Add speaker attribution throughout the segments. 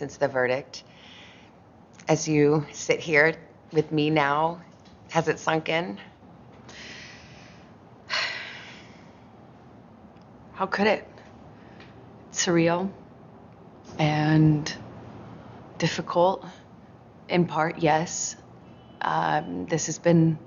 Speaker 1: since the verdict. As you sit here with me now, has it sunk in?
Speaker 2: How could it? Surreal and difficult, in part, yes. This has been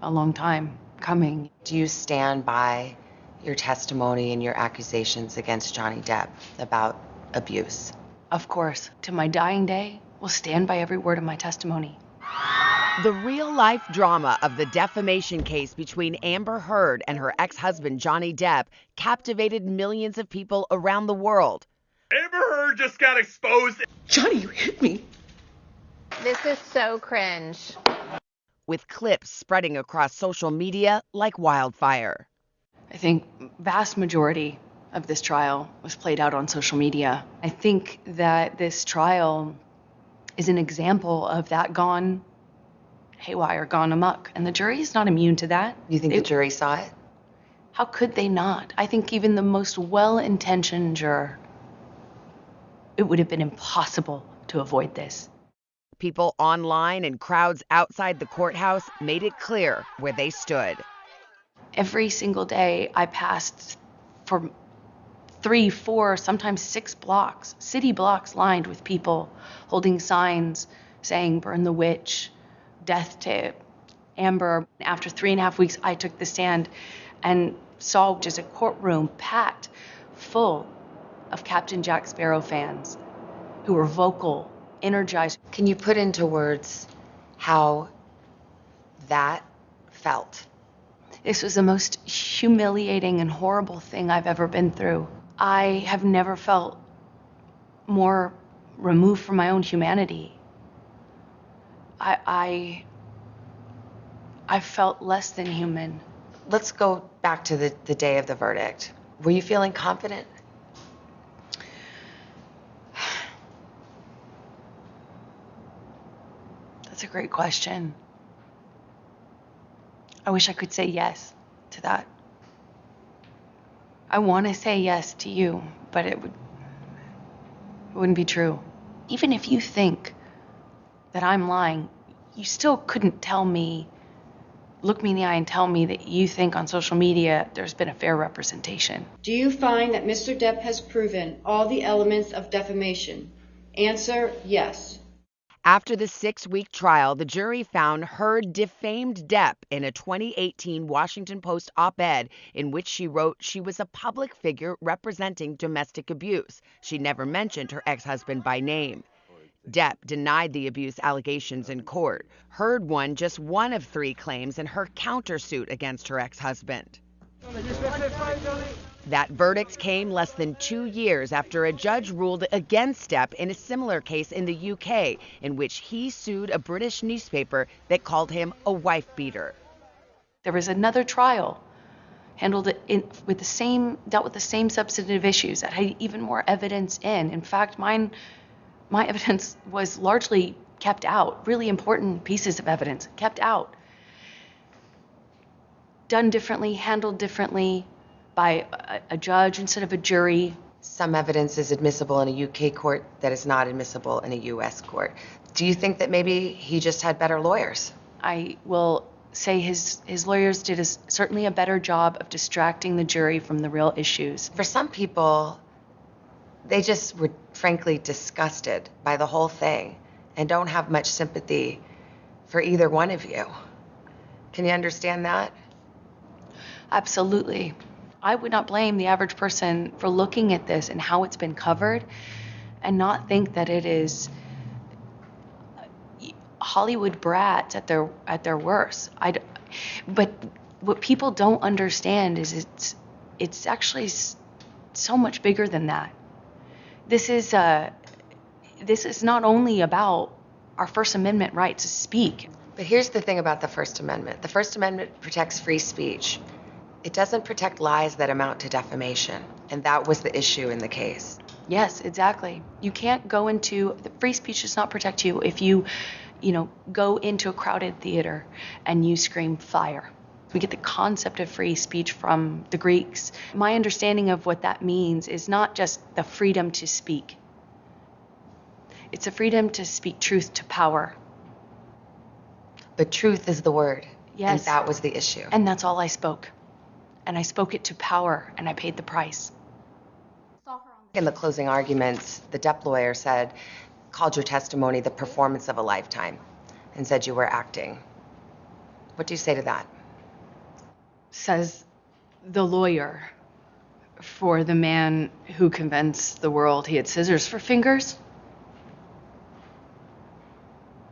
Speaker 2: a long time coming.
Speaker 1: Do you stand by your testimony and your accusations against Johnny Depp about abuse?
Speaker 2: Of course, to my dying day, will stand by every word of my testimony.
Speaker 3: The real-life drama of the defamation case between Amber Heard and her ex-husband Johnny Depp captivated millions of people around the world.
Speaker 4: Amber Heard just got exposed.
Speaker 2: Johnny, you hit me.
Speaker 5: This is so cringe.
Speaker 3: With clips spreading across social media like wildfire.
Speaker 2: I think vast majority of this trial was played out on social media. I think that this trial is an example of that gone haywire, gone amok. And the jury is not immune to that.
Speaker 1: You think the jury saw it?
Speaker 2: How could they not? I think even the most well-intentioned juror, it would have been impossible to avoid this.
Speaker 3: People online and crowds outside the courthouse made it clear where they stood.
Speaker 2: Every single day I passed for 3, 4, sometimes 6 blocks, city blocks lined with people holding signs saying, "Burn the witch," "Death to Amber." After 3.5 weeks, I took the stand and saw just a courtroom packed full of Captain Jack Sparrow fans who were vocal, energized.
Speaker 1: Can you put into words how that felt?
Speaker 2: This was the most humiliating and horrible thing I've ever been through. I have never felt more removed from my own humanity. I felt less than human.
Speaker 1: Let's go back to the day of the verdict. Were you feeling confident?
Speaker 2: That's a great question. I wish I could say yes to that. I want to say yes to you, but it wouldn't be true. Even if you think that I'm lying, you still couldn't look me in the eye and tell me that you think on social media there's been a fair representation.
Speaker 6: Do you find that Mr. Depp has proven all the elements of defamation? Answer, yes.
Speaker 3: After the 6-week trial, the jury found Heard defamed Depp in a 2018 Washington Post op-ed in which she wrote she was a public figure representing domestic abuse. She never mentioned her ex-husband by name. Depp denied the abuse allegations in court. Heard won just one of 3 claims in her countersuit against her ex-husband. That verdict came less than 2 years after a judge ruled against Depp in a similar case in the UK, in which he sued a British newspaper that called him a wife-beater.
Speaker 2: There was another trial dealt with the same substantive issues that had even more evidence in. In fact, my evidence was largely kept out, really important pieces of evidence kept out. Done differently, handled differently by a judge instead of a jury.
Speaker 1: Some evidence is admissible in a UK court that is not admissible in a US court. Do you think that maybe he just had better lawyers?
Speaker 2: I will say his lawyers did certainly a better job of distracting the jury from the real issues.
Speaker 1: For some people, they just were frankly disgusted by the whole thing and don't have much sympathy for either one of you. Can you understand that?
Speaker 2: Absolutely. I would not blame the average person for looking at this and how it's been covered and not think that it is Hollywood brats at their worst. But what people don't understand is it's actually so much bigger than that. This is not only about our First Amendment right to speak.
Speaker 1: But here's the thing about the First Amendment. The First Amendment protects free speech. It doesn't protect lies that amount to defamation. And that was the issue in the case.
Speaker 2: Yes, exactly. You can't go into, the free speech does not protect you if you go into a crowded theater and you scream fire. We get the concept of free speech from the Greeks. My understanding of what that means is not just the freedom to speak. It's a freedom to speak truth to power.
Speaker 1: But truth is the word.
Speaker 2: Yes.
Speaker 1: And that was the issue.
Speaker 2: And that's all I spoke. And I spoke it to power, and I paid the price.
Speaker 1: In the closing arguments, the Depp lawyer called your testimony the performance of a lifetime and said you were acting. What do you say to that?
Speaker 2: Says the lawyer for the man who convinced the world he had scissors for fingers.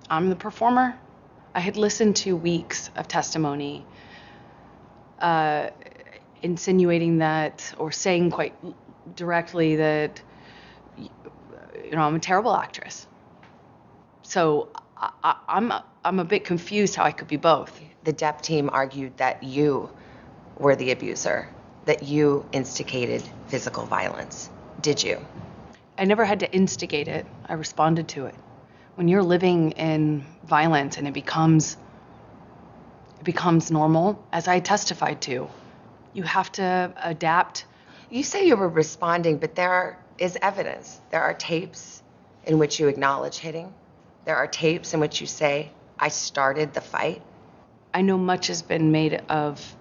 Speaker 2: I'm the performer. I had listened to weeks of testimony insinuating that, or saying quite directly that, I'm a terrible actress. So I'm a bit confused how I could be both.
Speaker 1: The Depp team argued that you were the abuser, that you instigated physical violence. Did you?
Speaker 2: I never had to instigate it. I responded to it. When you're living in violence and it becomes normal, as I testified to, you have to adapt.
Speaker 1: You say you were responding, but there is evidence. There are tapes in which you acknowledge hitting. There are tapes in which you say, I started the fight.
Speaker 2: I know much has been made of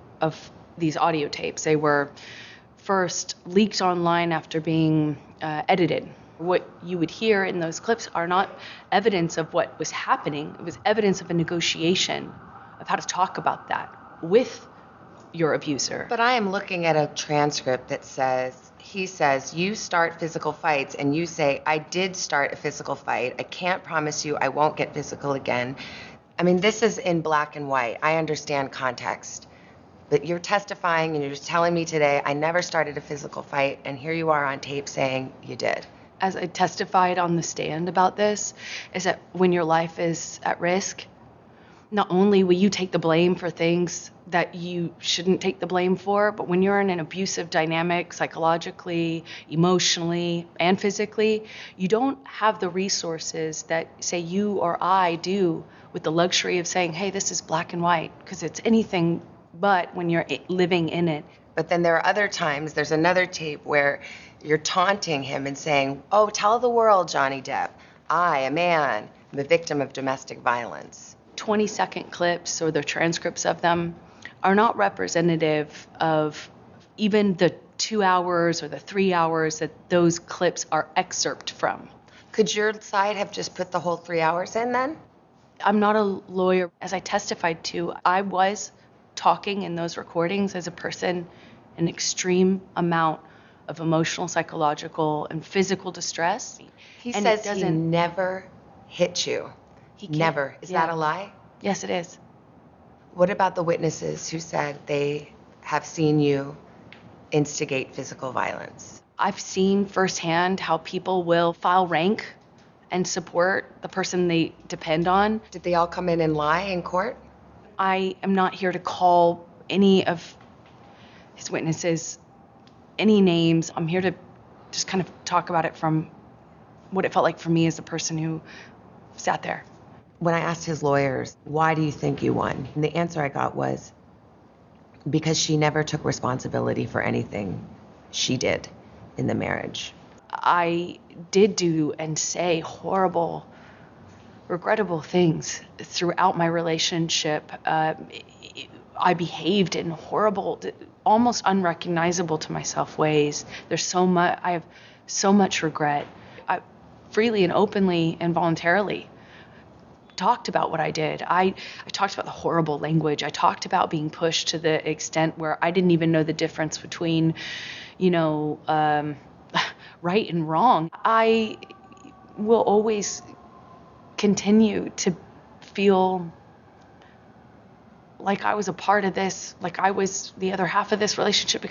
Speaker 2: these audio tapes. They were first leaked online after being edited. What you would hear in those clips are not evidence of what was happening. It was evidence of a negotiation of how to talk about that with your abuser.
Speaker 1: But I am looking at a transcript that he says, you start physical fights, and you say, I did start a physical fight. I can't promise you I won't get physical again. I mean, this is in black and white. I understand context. But you're testifying and you're just telling me today, I never started a physical fight, and here you are on tape saying you did.
Speaker 2: As I testified on the stand about this, is that when your life is at risk, not only will you take the blame for things that you shouldn't take the blame for, but when you're in an abusive dynamic, psychologically, emotionally, and physically, you don't have the resources that, say, you or I do with the luxury of saying, hey, this is black and white, because it's anything but when you're living in it.
Speaker 1: But then there are other times, there's another tape where you're taunting him and saying, oh, tell the world, Johnny Depp, I, a man, am a victim of domestic violence.
Speaker 2: 20-second clips, or the transcripts of them, are not representative of even the 2 hours or the 3 hours that those clips are excerpt from.
Speaker 1: Could your side have just put the whole 3 hours in then?
Speaker 2: I'm not a lawyer. As I testified to, I was talking in those recordings as a person in extreme amount of emotional, psychological, and physical distress.
Speaker 1: He
Speaker 2: And
Speaker 1: says
Speaker 2: it
Speaker 1: he
Speaker 2: doesn't-
Speaker 1: never hit you.
Speaker 2: He can't-
Speaker 1: Never. Is
Speaker 2: yeah.
Speaker 1: that a lie?
Speaker 2: Yes, it is.
Speaker 1: What about the witnesses who said they have seen you instigate physical violence?
Speaker 2: I've seen firsthand how people will file rank and support the person they depend on.
Speaker 1: Did they all come in and lie in court?
Speaker 2: I am not here to call any of his witnesses any names. I'm here to just kind of talk about it from what it felt like for me as the person who sat there.
Speaker 1: When I asked his lawyers, why do you think you won? And the answer I got was, because she never took responsibility for anything she did in the marriage.
Speaker 2: I did do and say horrible, regrettable things throughout my relationship. I behaved in horrible, almost unrecognizable to myself ways. I have so much regret. I freely and openly and voluntarily talked about what I did. I talked about the horrible language. I talked about being pushed to the extent where I didn't even know the difference between, right and wrong. I will always continue to feel like I was a part of this, like I was the other half of this relationship.